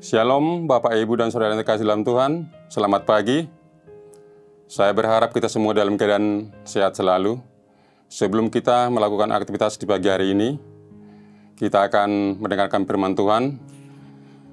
Shalom Bapak, Ibu, dan Saudara yang terkasih dalam Tuhan. Selamat pagi. Saya berharap kita semua dalam keadaan sehat selalu. Sebelum kita melakukan aktivitas di pagi hari ini, kita akan mendengarkan firman Tuhan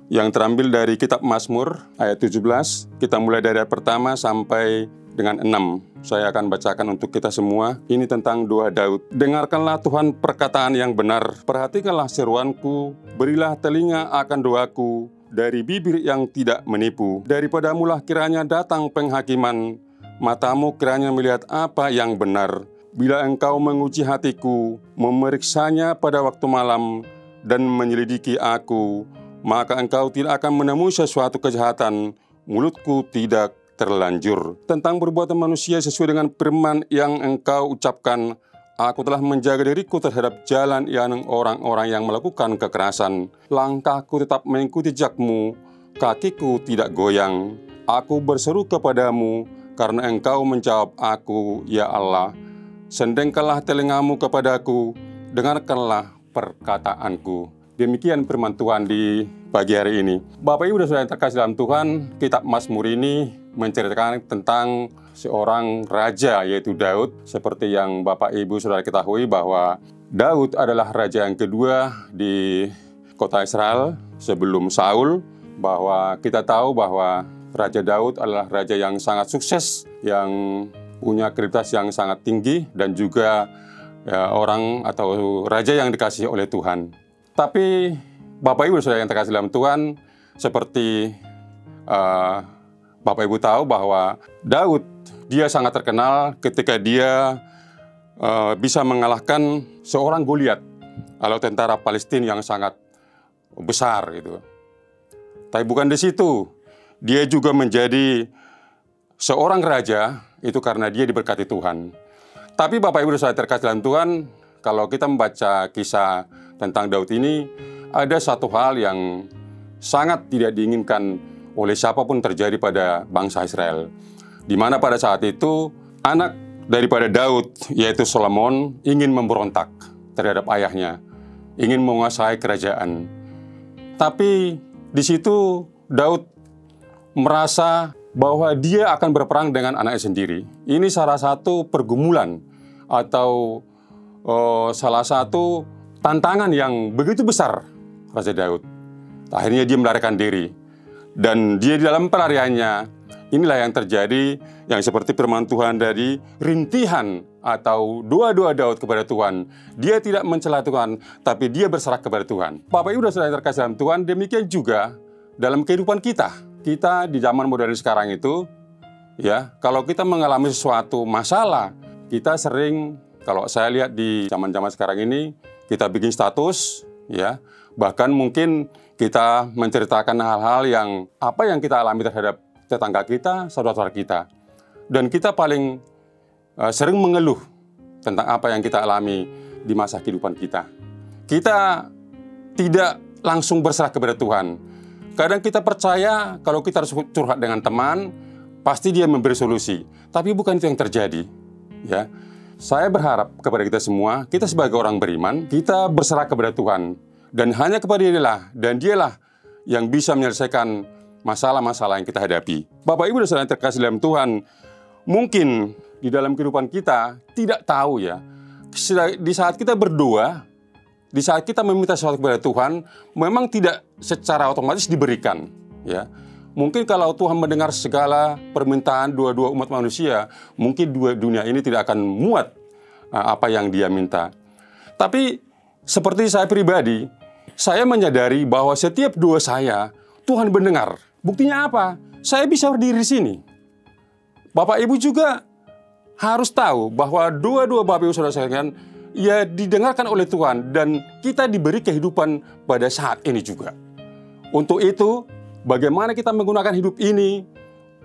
yang terambil dari kitab Mazmur ayat 17. Kita mulai dari ayat pertama sampai dengan 6. Saya akan bacakan untuk kita semua. Ini tentang doa Daud. Dengarkanlah Tuhan perkataan yang benar. Perhatikanlah seruanku. Berilah telinga akan doaku. Dari bibir yang tidak menipu. Daripadamulah kiranya datang penghakiman. Matamu kiranya melihat apa yang benar. Bila engkau menguji hatiku, memeriksanya pada waktu malam, dan menyelidiki aku, maka engkau tidak akan menemui sesuatu kejahatan. Mulutku tidak terlanjur. Tentang perbuatan manusia sesuai dengan firman yang engkau ucapkan, aku telah menjaga diriku terhadap jalan yang orang-orang yang melakukan kekerasan. Langkahku tetap mengikuti jejakmu, kakiku tidak goyang. Aku berseru kepadamu, karena engkau menjawab aku, ya Allah. Sendengkanlah telingamu kepadaku, dengarkanlah perkataanku. Demikian firman Tuhan di pagi hari ini. Bapak, Ibu, dan Saudara yang terkasih dalam Tuhan, kitab Mazmur ini menceritakan tentang seorang raja, yaitu Daud. Seperti yang Bapak, Ibu, Saudara ketahui bahwa Daud adalah raja yang kedua di kota Israel sebelum Saul. Bahwa kita tahu bahwa Raja Daud adalah raja yang sangat sukses, yang punya kredibilitas yang sangat tinggi, dan juga orang atau raja yang dikasihi oleh Tuhan. Tapi Bapak, Ibu, Saudara yang terkasih dalam Tuhan, seperti Bapak, Ibu tahu bahwa Daud, dia sangat terkenal ketika dia bisa mengalahkan seorang Goliat, atau tentara Palestina yang sangat besar gitu. Tapi bukan di situ, dia juga menjadi seorang raja itu karena dia diberkati Tuhan. Tapi Bapak, Ibu, Saudara terkasih dalam Tuhan, kalau kita membaca kisah tentang Daud ini, ada satu hal yang sangat tidak diinginkan oleh siapapun terjadi pada bangsa Israel. Di mana pada saat itu, anak daripada Daud, yaitu Solomon, ingin memberontak terhadap ayahnya, ingin menguasai kerajaan. Tapi di situ Daud merasa bahwa dia akan berperang dengan anaknya sendiri. Ini salah satu pergumulan atau salah satu tantangan yang begitu besar Raja Daud. Akhirnya dia melarikan diri. Dan dia di dalam pelariannya, inilah yang terjadi, yang seperti firman Tuhan dari rintihan atau doa-doa Daud kepada Tuhan. Dia tidak mencela Tuhan, tapi dia berserah kepada Tuhan. Bapak, Ibu, dan Saudara yang terkasih dalam Tuhan, demikian juga dalam kehidupan kita. Kita di zaman modern sekarang itu, ya, kalau kita mengalami sesuatu masalah, kita sering, kalau saya lihat di zaman-zaman sekarang ini, kita bikin status, ya, bahkan mungkin kita menceritakan hal-hal yang apa yang kita alami terhadap tetangga kita, saudara-saudara kita. Dan kita paling sering mengeluh tentang apa yang kita alami di masa kehidupan kita. Kita tidak langsung berserah kepada Tuhan. Kadang kita percaya kalau kita harus curhat dengan teman, pasti dia memberi solusi. Tapi bukan itu yang terjadi, ya. Saya berharap kepada kita semua, kita sebagai orang beriman, kita berserah kepada Tuhan. Dan hanya kepada Dialah, dan Dialah yang bisa menyelesaikan masalah-masalah yang kita hadapi. Bapak, Ibu, dan Saudara yang terkasih dalam Tuhan, mungkin di dalam kehidupan kita tidak tahu, ya, di saat kita berdoa, di saat kita meminta sesuatu kepada Tuhan, memang tidak secara otomatis diberikan, ya. Mungkin kalau Tuhan mendengar segala permintaan doa-doa umat manusia, mungkin dunia ini tidak akan muat apa yang dia minta. Tapi seperti saya pribadi, saya menyadari bahwa setiap doa saya, Tuhan mendengar. Buktinya apa? Saya bisa berdiri di sini. Bapak, Ibu juga harus tahu bahwa doa-doa Bapak, Ibu, Saudara sekalian, ya, didengarkan oleh Tuhan, dan kita diberi kehidupan pada saat ini juga. Untuk itu, bagaimana kita menggunakan hidup ini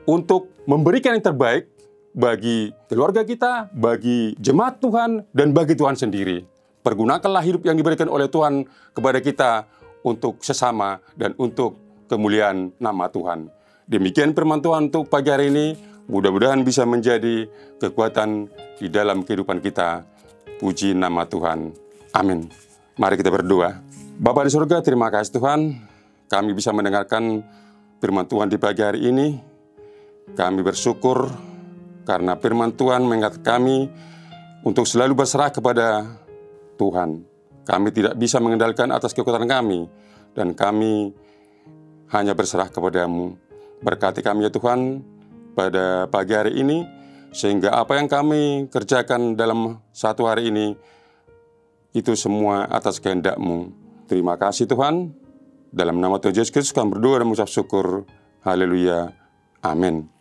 untuk memberikan yang terbaik bagi keluarga kita, bagi jemaat Tuhan, dan bagi Tuhan sendiri. Pergunakanlah hidup yang diberikan oleh Tuhan kepada kita untuk sesama dan untuk kemuliaan nama Tuhan. Demikian firman Tuhan untuk pagi hari ini. Mudah-mudahan bisa menjadi kekuatan di dalam kehidupan kita. Puji nama Tuhan. Amin. Mari kita berdoa. Bapa di surga, terima kasih Tuhan. kami bisa mendengarkan firman Tuhan di pagi hari ini. Kami bersyukur karena firman Tuhan mengingatkan kami untuk selalu berserah kepada Tuhan. Kami tidak bisa mengendalikan atas kekuatan kami, dan kami hanya berserah kepadamu. Berkati kami ya Tuhan pada pagi hari ini, sehingga apa yang kami kerjakan dalam satu hari ini, itu semua atas kehendak-Mu. Terima kasih Tuhan. Dalam nama Tuhan Yesus Kristus kami berdoa dan mengucap syukur. Haleluya. Amin.